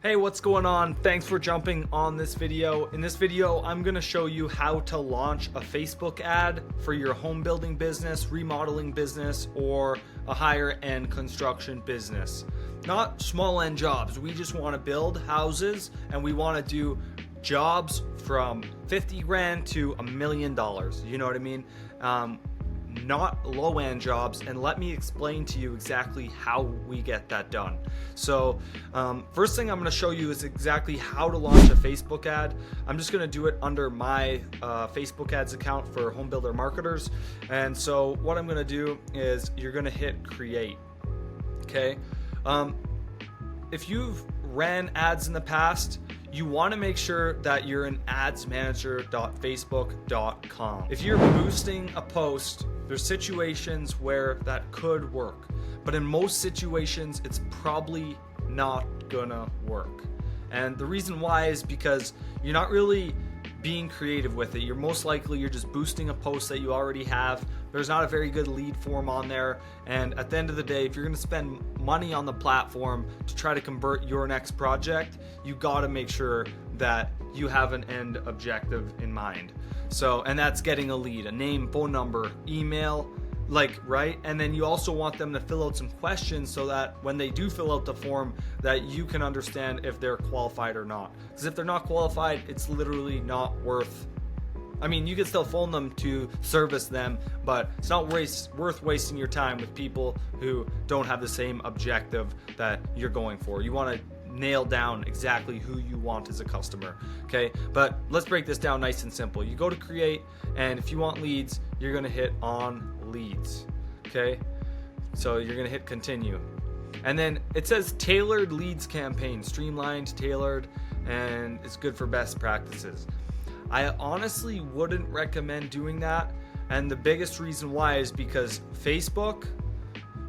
Hey, what's going on? Thanks for jumping on this video. In this video, I'm going to show you how to launch a Facebook ad for your home building business, remodeling business, or a higher end construction business. Not small end jobs. We just want to build houses and we want to do jobs from 50 grand to $1 million. You know what I mean? Not low end jobs, and let me explain to you exactly how we get that done. So first thing I'm going to show you is exactly how to launch a Facebook ad. I'm just going to do it under my Facebook ads account for home builder marketers. And so what I'm going to do is you're going to hit create. Okay. If you've ran ads in the past, you want to make sure that you're in adsmanager.facebook.com. If you're boosting a post, there's situations where that could work, but in most situations, it's probably not gonna work. And the reason why is because you're not really being creative with it. You're just boosting a post that you already have. There's not a very good lead form on there. And at the end of the day, if you're going to spend money on the platform to try to convert your next project, you got to make sure that you have an end objective in mind. So, and that's getting a lead, a name, phone number, email, right? And then you also want them to fill out some questions so that when they do fill out the form that you can understand if they're qualified or not. Because if they're not qualified, it's literally not worth, you can still phone them to service them, but it's not worth wasting your time with people who don't have the same objective that you're going for. You want to nail down exactly who you want as a customer. Okay, but let's break this down nice and simple. You go to create, and if you want leads, you're going to hit on leads. Okay, so you're going to hit continue, and then it says tailored leads campaign, streamlined, tailored, and it's good for best practices. I honestly wouldn't recommend doing that, and the biggest reason why is because Facebook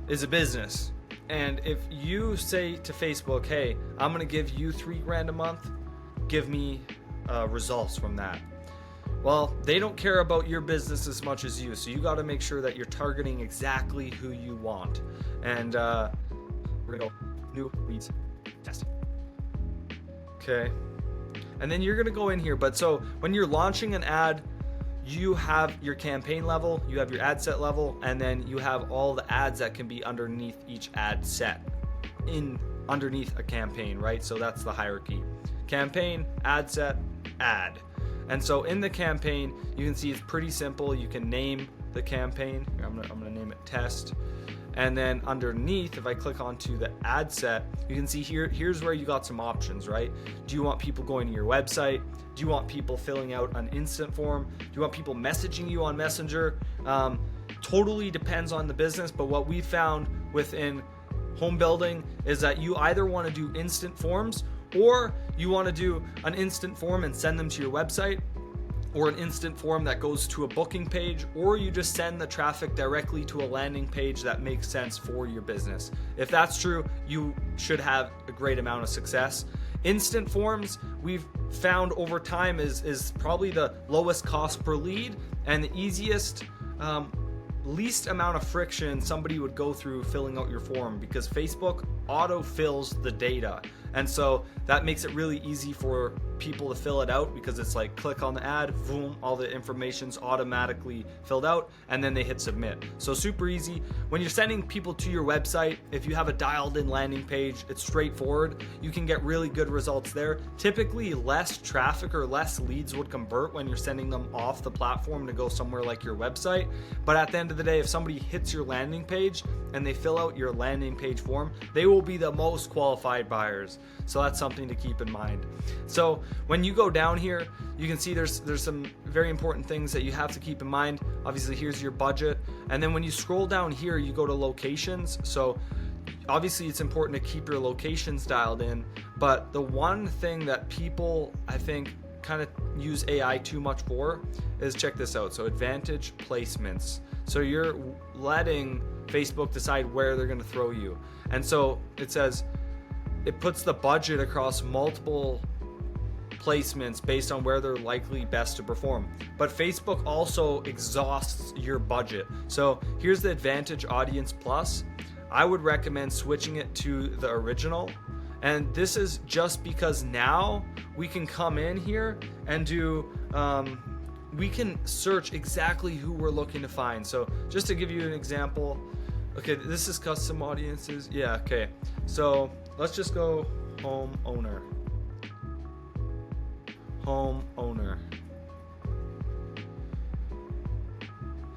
is a business. And if you say to Facebook, hey, I'm going to give you $3,000 a month, give me results from that. Well, they don't care about your business as much as you. So you got to make sure that you're targeting exactly who you want. And we're going to go new leads test. Okay. And then you're going to go in here. But so when you're launching an ad, you have your campaign level, you have your ad set level, and then you have all the ads that can be underneath each ad set underneath a campaign, right? So that's the hierarchy. Campaign, ad set, ad. And so in the campaign, you can see it's pretty simple. You can name the campaign. Here, I'm gonna name it test. And then underneath, if I click onto the ad set, you can see here's where you got some options, right? Do you want people going to your website? Do you want people filling out an instant form? Do you want people messaging you on Messenger? Totally depends on the business, but what we found within home building is that you either want to do instant forms, or you want to do an instant form and send them to your website, or an instant form that goes to a booking page, or you just send the traffic directly to a landing page that makes sense for your business. If that's true, you should have a great amount of success. Instant forms, we've found over time is probably the lowest cost per lead and the easiest, least amount of friction somebody would go through filling out your form, because Facebook auto fills the data. And so that makes it really easy for people to fill it out, because it's like click on the ad, boom, all the information's automatically filled out, and then they hit submit. So super easy. When you're sending people to your website, if you have a dialed in landing page, it's straightforward. You can get really good results there. Typically less traffic or less leads would convert when you're sending them off the platform to go somewhere like your website. But at the end of the day, if somebody hits your landing page and they fill out your landing page form, they will be the most qualified buyers. So that's something to keep in mind. So when you go down here, you can see there's some very important things that you have to keep in mind. Obviously, here's your budget. And then when you scroll down here, you go to locations. So obviously it's important to keep your locations dialed in. But the one thing that people, I think, kind of use AI too much for is, check this out. So advantage placements. So you're letting Facebook decide where they're going to throw you. And so it says, it puts the budget across multiple placements based on where they're likely best to perform. But Facebook also exhausts your budget. So here's the Advantage Audience Plus. I would recommend switching it to the original And this is just because now we can come in here and do, we can search exactly who we're looking to find. So just to give you an example, okay, this is custom audiences. Yeah, okay. So let's just go homeowner. Homeowner.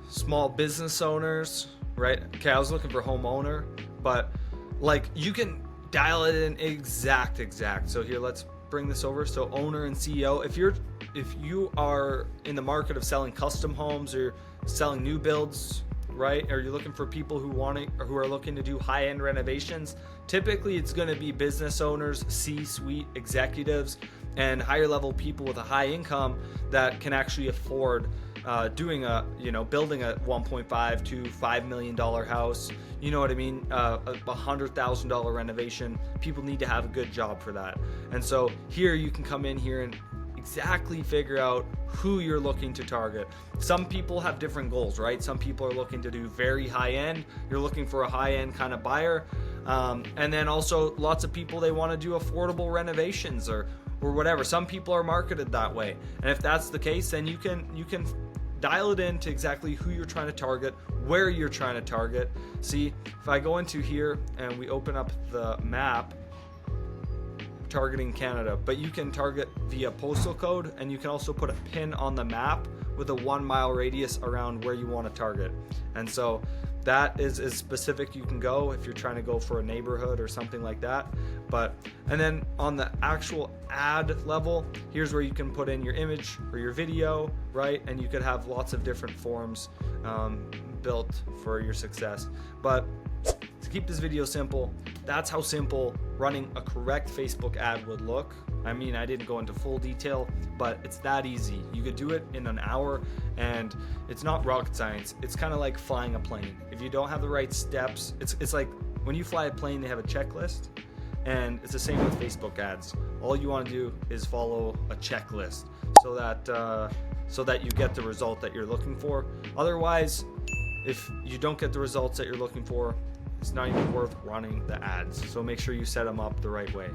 Small business owners, right? Okay, I was looking for homeowner, but like you can dial it in exact. So here, let's bring this over. So owner and CEO. If you are in the market of selling custom homes or selling new builds, right? Or you're looking for people who are looking to do high-end renovations, typically it's going to be business owners, C-suite executives, and higher level people with a high income that can actually afford building a $1.5 to $5 million house. You know what I mean? A $100,000 renovation. People need to have a good job for that. And so here you can come in here and exactly figure out who you're looking to target. Some people have different goals, right? Some people are looking to do very high end. You're looking for a high end kind of buyer. And then also lots of people, they want to do affordable renovations or whatever. Some people are marketed that way. And if that's the case, then you can dial it in to exactly who you're trying to target, where you're trying to target. See, if I go into here and we open up the map, targeting Canada, but you can target via postal code, and you can also put a pin on the map with a 1 mile radius around where you want to target. And so that is as specific you can go if you're trying to go for a neighborhood or something like that. And then on the actual ad level, here's where you can put in your image or your video, right? And you could have lots of different forms built for your success. But to keep this video simple, that's how simple running a correct Facebook ad would look. I mean, I didn't go into full detail, but it's that easy. You could do it in an hour, and it's not rocket science. It's kind of like flying a plane. If you don't have the right steps, it's like when you fly a plane, they have a checklist, and it's the same with Facebook ads. All you want to do is follow a checklist so that you get the result that you're looking for. Otherwise, if you don't get the results that you're looking for, it's not even worth running the ads. So make sure you set them up the right way.